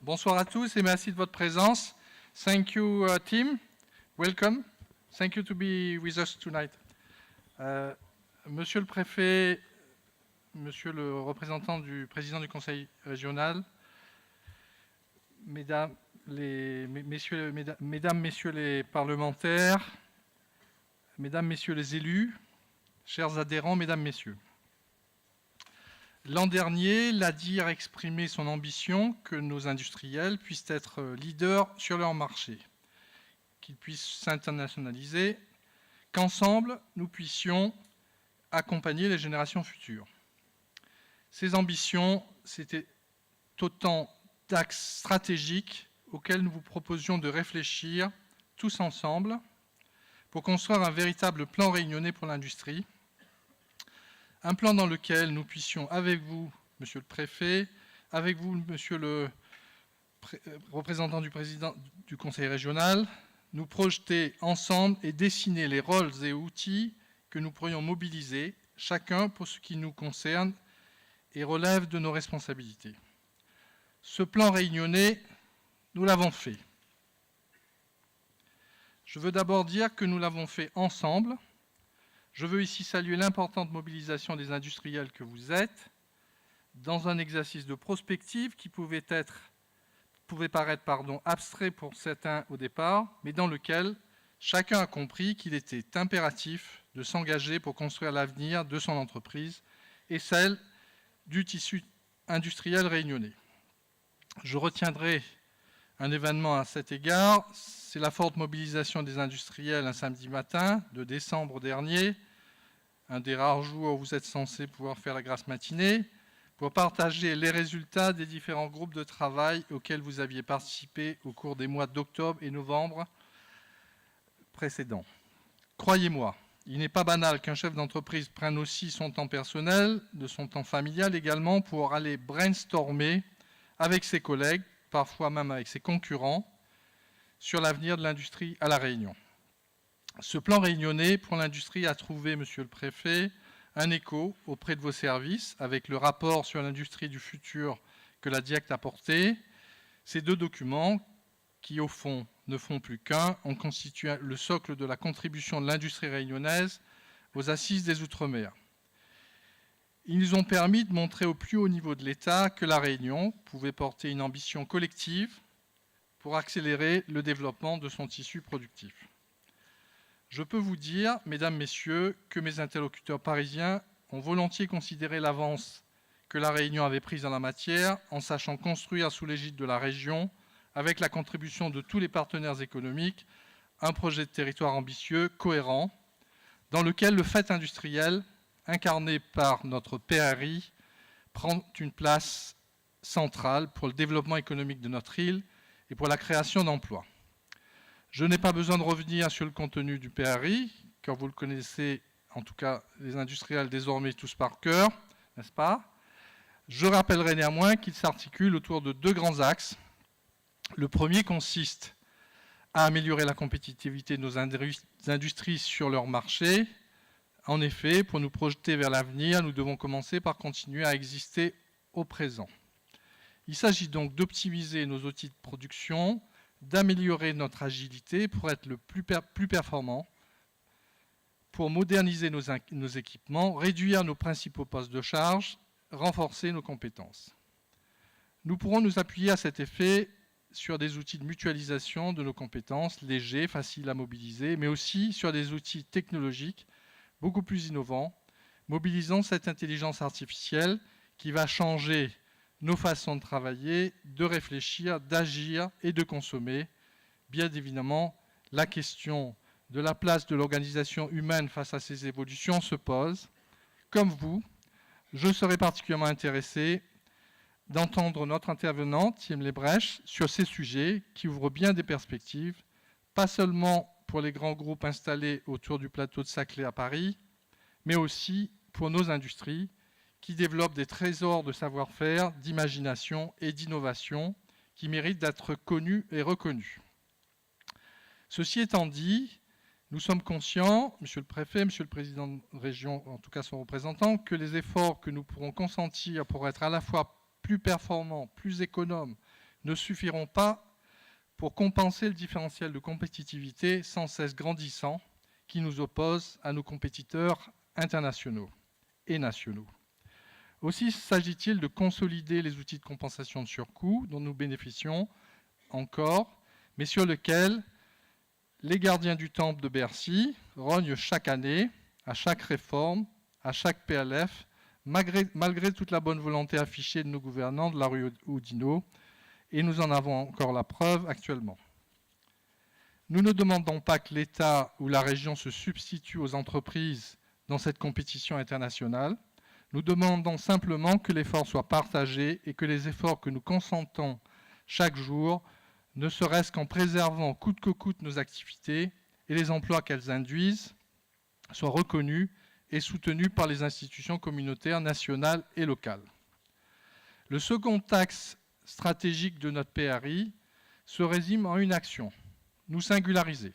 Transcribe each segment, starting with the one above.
Bonsoir à tous et merci de votre présence. Thank you, team. Welcome. Thank you to be with us tonight. Monsieur le préfet, monsieur le représentant du président du conseil régional, mesdames, messieurs les parlementaires, mesdames, messieurs les élus, chers adhérents, mesdames, messieurs. L'an dernier, l'ADIR a exprimé son ambition que nos industriels puissent être leaders sur leur marché, qu'ils puissent s'internationaliser, qu'ensemble, nous puissions accompagner les générations futures. Ces ambitions, c'était autant d'axes stratégiques auxquels nous vous proposions de réfléchir tous ensemble pour construire un véritable plan réunionnais pour l'industrie. Un plan dans lequel nous puissions, avec vous, monsieur le préfet, avec vous, monsieur le représentant du président du conseil régional, nous projeter ensemble et dessiner les rôles et outils que nous pourrions mobiliser, chacun pour ce qui nous concerne et relève de nos responsabilités. Ce plan réunionnais, nous l'avons fait. Je veux d'abord dire que nous l'avons fait ensemble. Je veux ici saluer l'importante mobilisation des industriels que vous êtes dans un exercice de prospective qui pouvait paraître abstrait pour certains au départ, mais dans lequel chacun a compris qu'il était impératif de s'engager pour construire l'avenir de son entreprise et celle du tissu industriel réunionnais. Je retiendrai un événement à cet égard, c'est la forte mobilisation des industriels un samedi matin de décembre dernier, un des rares jours où vous êtes censés pouvoir faire la grasse matinée, pour partager les résultats des différents groupes de travail auxquels vous aviez participé au cours des mois d'octobre et novembre précédents. Croyez-moi, il n'est pas banal qu'un chef d'entreprise prenne aussi son temps personnel, de son temps familial également, pour aller brainstormer avec ses collègues, parfois même avec ses concurrents, sur l'avenir de l'industrie à La Réunion. Ce plan réunionnais pour l'industrie a trouvé, monsieur le préfet, un écho auprès de vos services avec le rapport sur l'industrie du futur que la DIACT a porté. Ces deux documents, qui au fond ne font plus qu'un, ont constitué le socle de la contribution de l'industrie réunionnaise aux assises des Outre-mer. Ils nous ont permis de montrer au plus haut niveau de l'État que La Réunion pouvait porter une ambition collective pour accélérer le développement de son tissu productif. Je peux vous dire, mesdames, messieurs, que mes interlocuteurs parisiens ont volontiers considéré l'avance que La Réunion avait prise en la matière, en sachant construire sous l'égide de la région, avec la contribution de tous les partenaires économiques, un projet de territoire ambitieux, cohérent, dans lequel le fait industriel, incarné par notre PRI, prend une place centrale pour le développement économique de notre île et pour la création d'emplois. Je n'ai pas besoin de revenir sur le contenu du PRI, car vous le connaissez, en tout cas les industriels désormais tous par cœur, n'est-ce pas? Je rappellerai néanmoins qu'il s'articule autour de deux grands axes. Le premier consiste à améliorer la compétitivité de nos industries sur leur marché. En effet, pour nous projeter vers l'avenir, nous devons commencer par continuer à exister au présent. Il s'agit donc d'optimiser nos outils de production, d'améliorer notre agilité pour être le plus performant, pour moderniser nos équipements, réduire nos principaux postes de charge, renforcer nos compétences. Nous pourrons nous appuyer à cet effet sur des outils de mutualisation de nos compétences, légers, faciles à mobiliser, mais aussi sur des outils technologiques beaucoup plus innovants, mobilisant cette intelligence artificielle qui va changer nos façons de travailler, de réfléchir, d'agir et de consommer. Bien évidemment, la question de la place de l'organisation humaine face à ces évolutions se pose. Comme vous, je serai particulièrement intéressé d'entendre notre intervenante, Thiem Lebrèche, sur ces sujets qui ouvrent bien des perspectives, pas seulement pour les grands groupes installés autour du plateau de Saclay à Paris, mais aussi pour nos industries qui développent des trésors de savoir-faire, d'imagination et d'innovation qui méritent d'être connus et reconnus. Ceci étant dit, nous sommes conscients, monsieur le préfet, monsieur le président de région, en tout cas son représentant, que les efforts que nous pourrons consentir pour être à la fois plus performants, plus économes, ne suffiront pas pour compenser le différentiel de compétitivité sans cesse grandissant qui nous oppose à nos compétiteurs internationaux et nationaux. Aussi s'agit-il de consolider les outils de compensation de surcoûts dont nous bénéficions encore, mais sur lesquels les gardiens du temple de Bercy rognent chaque année, à chaque réforme, à chaque PLF, malgré toute la bonne volonté affichée de nos gouvernants de la rue Oudinot, et nous en avons encore la preuve actuellement. Nous ne demandons pas que l'État ou la région se substituent aux entreprises dans cette compétition internationale. Nous demandons simplement que l'effort soit partagé et que les efforts que nous consentons chaque jour, ne serait-ce qu'en préservant coûte que coûte nos activités et les emplois qu'elles induisent, soient reconnus et soutenus par les institutions communautaires nationales et locales. Le second axe stratégique de notre PRI se résume en une action, nous singulariser.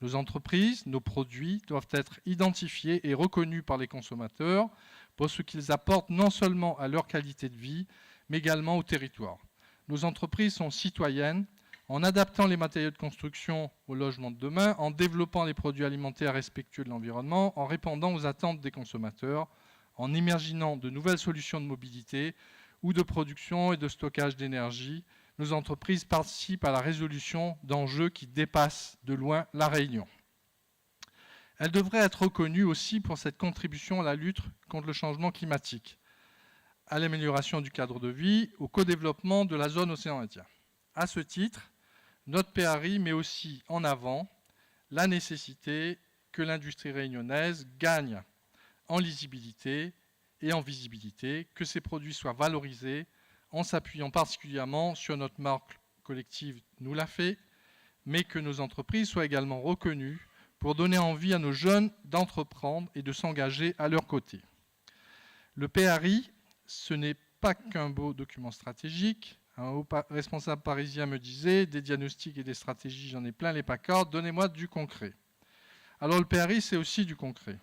Nos entreprises, nos produits doivent être identifiés et reconnus par les consommateurs pour ce qu'ils apportent non seulement à leur qualité de vie, mais également au territoire. Nos entreprises sont citoyennes en adaptant les matériaux de construction au logement de demain, en développant des produits alimentaires respectueux de l'environnement, en répondant aux attentes des consommateurs, en imaginant de nouvelles solutions de mobilité ou de production et de stockage d'énergie. Nos entreprises participent à la résolution d'enjeux qui dépassent de loin la Réunion. Elles devraient être reconnues aussi pour cette contribution à la lutte contre le changement climatique, à l'amélioration du cadre de vie, au co-développement de la zone océan Indien. À ce titre, notre PRI met aussi en avant la nécessité que l'industrie réunionnaise gagne en lisibilité et en visibilité, que ses produits soient valorisés en s'appuyant particulièrement sur notre marque collective Nous l'a fait, mais que nos entreprises soient également reconnues pour donner envie à nos jeunes d'entreprendre et de s'engager à leur côté. Le PRI, ce n'est pas qu'un beau document stratégique. Un haut responsable parisien me disait « Des diagnostics et des stratégies, j'en ai plein les pacards, donnez-moi du concret ». Alors le PRI, c'est aussi du concret.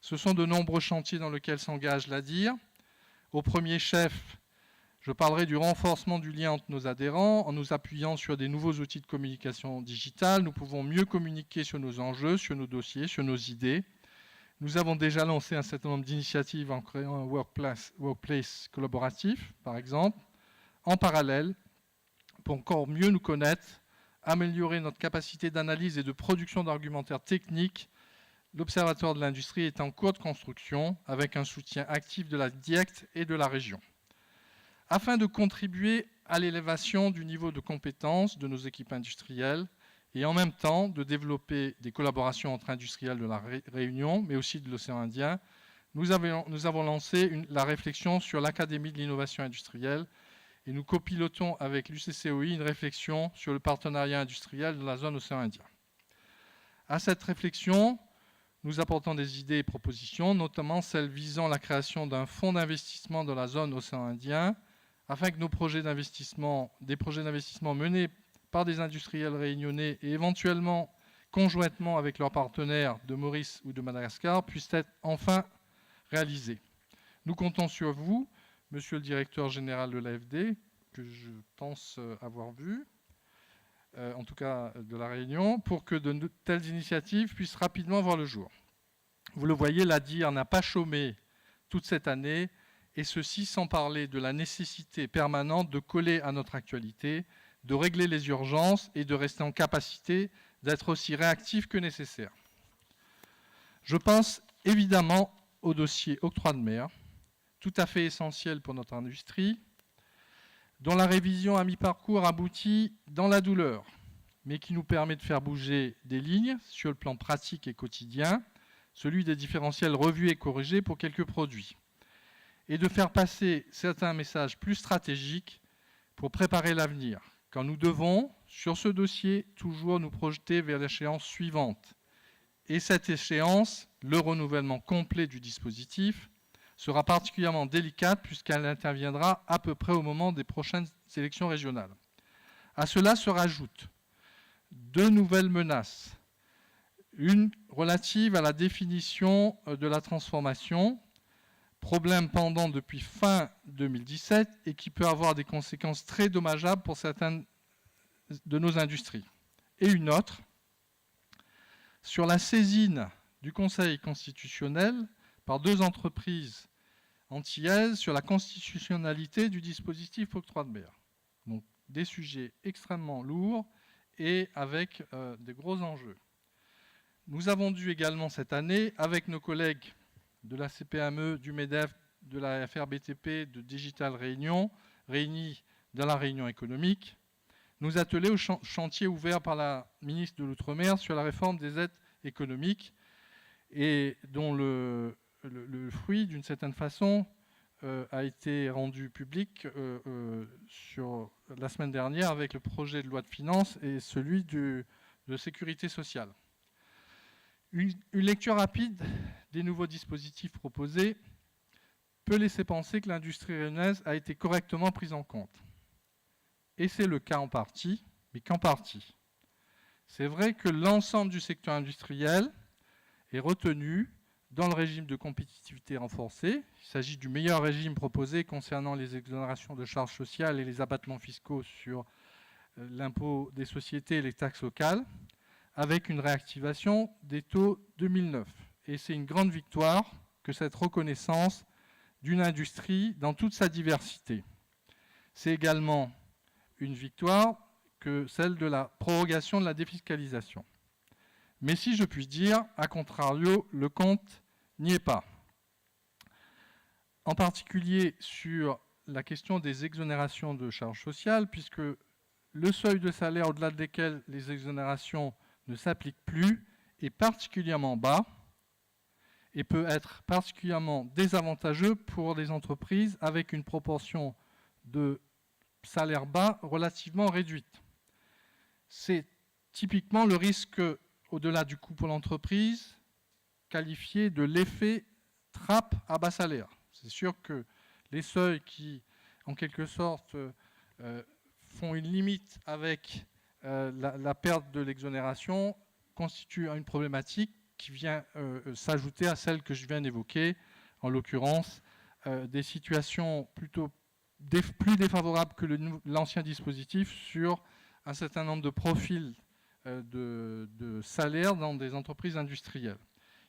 Ce sont de nombreux chantiers dans lesquels s'engage l'ADIR. Au premier chef, je parlerai du renforcement du lien entre nos adhérents. En nous appuyant sur des nouveaux outils de communication digitale, nous pouvons mieux communiquer sur nos enjeux, sur nos dossiers, sur nos idées. Nous avons déjà lancé un certain nombre d'initiatives en créant un workplace collaboratif, par exemple. En parallèle, pour encore mieux nous connaître, améliorer notre capacité d'analyse et de production d'argumentaires techniques, l'Observatoire de l'industrie est en cours de construction avec un soutien actif de la DIECT et de la région. Afin de contribuer à l'élévation du niveau de compétence de nos équipes industrielles et en même temps de développer des collaborations entre industriels de la Réunion, mais aussi de l'océan Indien, nous avons lancé la réflexion sur l'Académie de l'innovation industrielle et nous copilotons avec l'UCCOI une réflexion sur le partenariat industriel de la zone océan Indien. À cette réflexion, nous apportons des idées et propositions, notamment celles visant la création d'un fonds d'investissement de la zone océan Indien, afin que des projets d'investissement menés par des industriels réunionnais et éventuellement conjointement avec leurs partenaires de Maurice ou de Madagascar puissent être enfin réalisés. Nous comptons sur vous, Monsieur le directeur général de l'AFD, que je pense avoir vu, en tout cas de la Réunion, pour que de telles initiatives puissent rapidement voir le jour. Vous le voyez, l'ADIR n'a pas chômé toute cette année, et ceci sans parler de la nécessité permanente de coller à notre actualité, de régler les urgences et de rester en capacité d'être aussi réactif que nécessaire. Je pense évidemment au dossier octroi de mer, tout à fait essentiel pour notre industrie, dont la révision à mi-parcours aboutit dans la douleur, mais qui nous permet de faire bouger des lignes sur le plan pratique et quotidien, celui des différentiels revus et corrigés pour quelques produits, et de faire passer certains messages plus stratégiques pour préparer l'avenir, quand nous devons, sur ce dossier, toujours nous projeter vers l'échéance suivante. Et cette échéance, le renouvellement complet du dispositif, sera particulièrement délicate puisqu'elle interviendra à peu près au moment des prochaines élections régionales. À cela se rajoutent deux nouvelles menaces. Une relative à la définition de la transformation problème pendant depuis fin 2017 et qui peut avoir des conséquences très dommageables pour certaines de nos industries. Et une autre, sur la saisine du Conseil constitutionnel par 2 entreprises antillaises sur la constitutionnalité du dispositif octroi de mer. Donc des sujets extrêmement lourds et avec des gros enjeux. Nous avons dû également cette année, avec nos collègues de la CPME, du MEDEF, de la FRBTP, de Digital Réunion, réunis dans la réunion économique, nous atteler au chantier ouvert par la ministre de l'Outre-mer sur la réforme des aides économiques et dont le fruit, d'une certaine façon, a été rendu public sur la semaine dernière avec le projet de loi de finances et celui de sécurité sociale. Une lecture rapide des nouveaux dispositifs proposés peut laisser penser que l'industrie réunionnaise a été correctement prise en compte. Et c'est le cas en partie, mais qu'en partie. C'est vrai que l'ensemble du secteur industriel est retenu dans le régime de compétitivité renforcée. Il s'agit du meilleur régime proposé concernant les exonérations de charges sociales et les abattements fiscaux sur l'impôt des sociétés et les taxes locales, avec une réactivation des taux 2009. Et c'est une grande victoire que cette reconnaissance d'une industrie dans toute sa diversité. C'est également une victoire que celle de la prorogation de la défiscalisation. Mais si je puis dire, à contrario, le compte n'y est pas. En particulier sur la question des exonérations de charges sociales, puisque le seuil de salaire au-delà desquels les exonérations ne s'appliquent plus est particulièrement bas et peut être particulièrement désavantageux pour les entreprises avec une proportion de salaire bas relativement réduite. C'est typiquement le risque, au-delà du coût pour l'entreprise, qualifié de l'effet trappe à bas salaire. C'est sûr que les seuils qui, en quelque sorte, font une limite avec la perte de l'exonération constituent une problématique qui vient s'ajouter à celle que je viens d'évoquer, en l'occurrence des situations plutôt plus défavorables que l'ancien dispositif sur un certain nombre de profils de salaires dans des entreprises industrielles.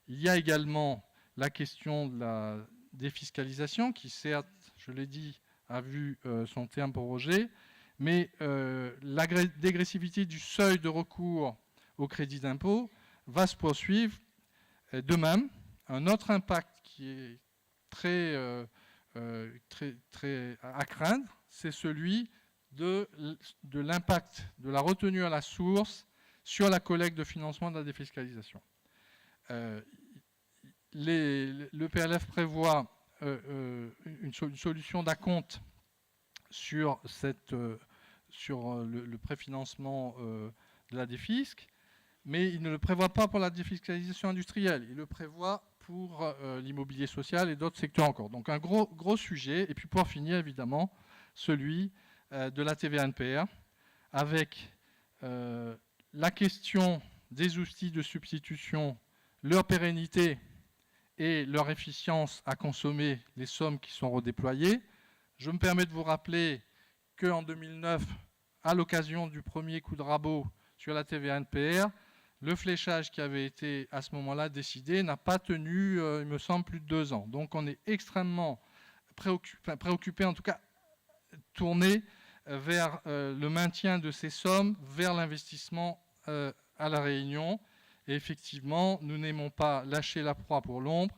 Il y a également la question de la défiscalisation qui, certes, je l'ai dit, a vu son terme prorogé, mais la dégressivité du seuil de recours au crédit d'impôt va se poursuivre. De même, un autre impact qui est très à craindre, c'est celui de l'impact de la retenue à la source sur la collecte de financement de la défiscalisation. Le PLF prévoit une solution d'acompte sur le préfinancement de la défisc, mais il ne le prévoit pas pour la défiscalisation industrielle, il le prévoit pour l'immobilier social et d'autres secteurs encore. Donc un gros sujet, et puis pour finir évidemment, celui de la TVA NPR, avec la question des outils de substitution, leur pérennité et leur efficience à consommer les sommes qui sont redéployées. Je me permets de vous rappeler qu'en 2009, à l'occasion du premier coup de rabot sur la TVA NPR, le fléchage qui avait été à ce moment-là décidé n'a pas tenu, il me semble, plus de 2 ans. Donc on est extrêmement préoccupé, en tout cas tourné vers le maintien de ces sommes, vers l'investissement à La Réunion. Et effectivement, nous n'aimons pas lâcher la proie pour l'ombre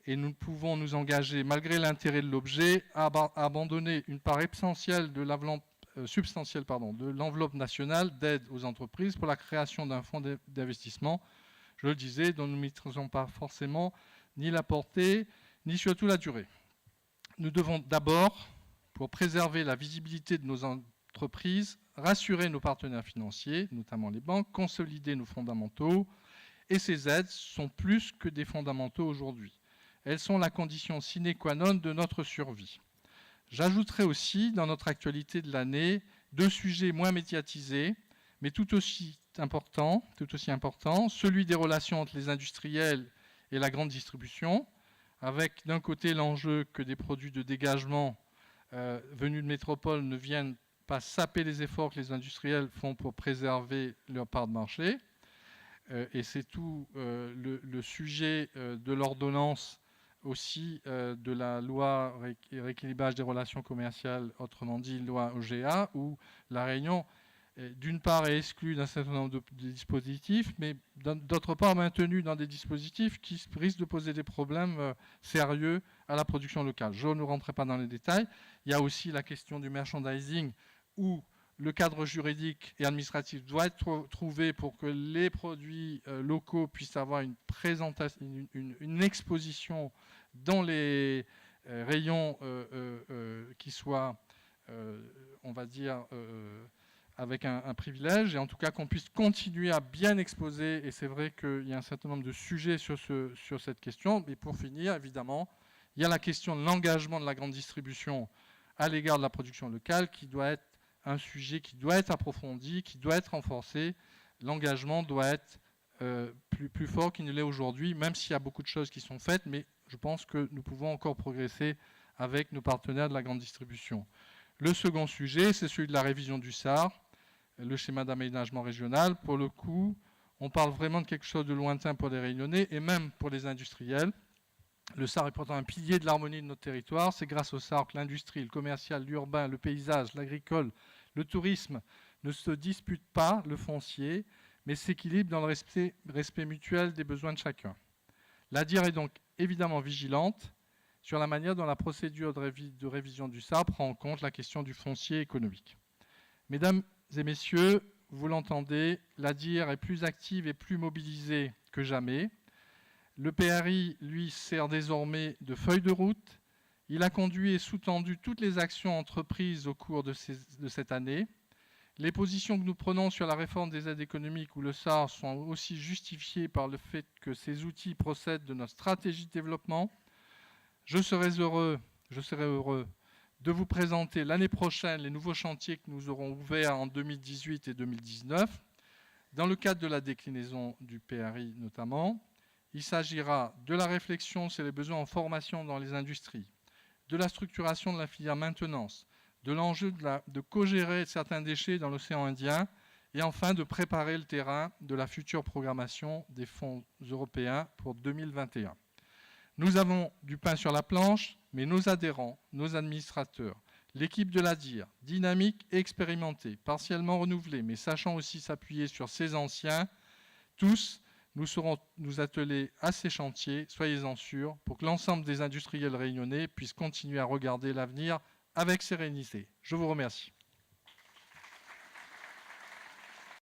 et nous pouvons nous engager, malgré l'intérêt de l'objet, à abandonner une part essentielle de substantielle de l'enveloppe nationale d'aide aux entreprises pour la création d'un fonds d'investissement, je le disais, dont nous ne maîtrisons pas forcément ni la portée, ni surtout la durée. Nous devons d'abord, pour préserver la visibilité de nos entreprises, rassurer nos partenaires financiers, notamment les banques, consolider nos fondamentaux, et ces aides sont plus que des fondamentaux aujourd'hui. Elles sont la condition sine qua non de notre survie. J'ajouterai aussi, dans notre actualité de l'année, 2 sujets moins médiatisés, mais tout aussi importants, celui des relations entre les industriels et la grande distribution, avec d'un côté l'enjeu que des produits de dégagement venus de métropole ne viennent pas saper les efforts que les industriels font pour préserver leur part de marché. Et c'est tout le sujet de l'ordonnance aussi de la loi rééquilibrage des relations commerciales, autrement dit loi OGA, où la Réunion, d'une part, est exclue d'un certain nombre de dispositifs, mais d'autre part, maintenue dans des dispositifs qui risquent de poser des problèmes sérieux à la production locale. Je ne rentrerai pas dans les détails. Il y a aussi la question du merchandising, où le cadre juridique et administratif doit être trouvé pour que les produits locaux puissent avoir une présentation, une exposition dans les rayons qui soient, on va dire, avec un privilège, et en tout cas qu'on puisse continuer à bien exposer. Et c'est vrai qu'il y a un certain nombre de sujets sur cette question. Mais pour finir, évidemment, il y a la question de l'engagement de la grande distribution à l'égard de la production locale qui doit être un sujet qui doit être approfondi, qui doit être renforcé. L'engagement doit être plus fort qu'il ne l'est aujourd'hui, même s'il y a beaucoup de choses qui sont faites, mais je pense que nous pouvons encore progresser avec nos partenaires de la grande distribution. Le second sujet, c'est celui de la révision du SAR, le schéma d'aménagement régional. Pour le coup, on parle vraiment de quelque chose de lointain pour les Réunionnais et même pour les industriels. Le SAR est pourtant un pilier de l'harmonie de notre territoire. C'est grâce au SAR que l'industrie, le commercial, l'urbain, le paysage, l'agricole, le tourisme ne se disputent pas le foncier, mais s'équilibrent dans le respect mutuel des besoins de chacun. La DIR est donc évidemment vigilante sur la manière dont la procédure de révision du SAR prend en compte la question du foncier économique. Mesdames et messieurs, vous l'entendez, la DIR est plus active et plus mobilisée que jamais. Le PRI, lui, sert désormais de feuille de route. Il a conduit et sous-tendu toutes les actions entreprises au cours de cette année. Les positions que nous prenons sur la réforme des aides économiques ou le SAR sont aussi justifiées par le fait que ces outils procèdent de notre stratégie de développement. Je serai heureux de vous présenter l'année prochaine les nouveaux chantiers que nous aurons ouverts en 2018 et 2019, dans le cadre de la déclinaison du PRI notamment. Il s'agira de la réflexion sur les besoins en formation dans les industries, de la structuration de la filière maintenance, de l'enjeu de co-gérer certains déchets dans l'océan Indien, et enfin de préparer le terrain de la future programmation des fonds européens pour 2021. Nous avons du pain sur la planche, mais nos adhérents, nos administrateurs, l'équipe de la DIR, dynamique et expérimentée, partiellement renouvelée, mais sachant aussi s'appuyer sur ses anciens, tous, nous saurons nous atteler à ces chantiers, soyez-en sûrs, pour que l'ensemble des industriels réunionnais puissent continuer à regarder l'avenir avec sérénité. Je vous remercie.